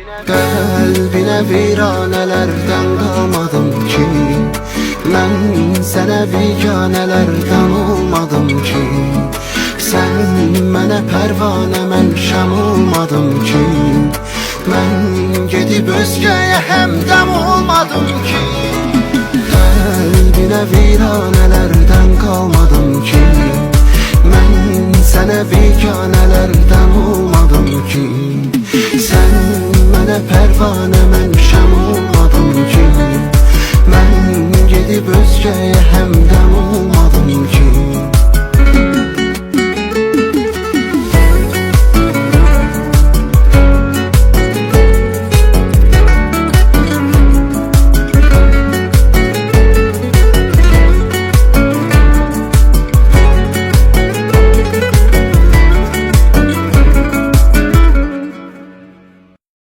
Qəlbinə viranələrdən qalmadım ki, mən sənə biganələrdən olmadım ki, sən mənə pərvanə, mən şəm olmadım ki, mən gedib özgəyə həmdəm olmadım ki, qəlbinə viranələrdən qalmadım ki, mən sənə biganələrdən olmadım ki, sən mənə pərvanə, mən şəm olmadım ki, mən gedib özgəyə həmdəm olmadım ki.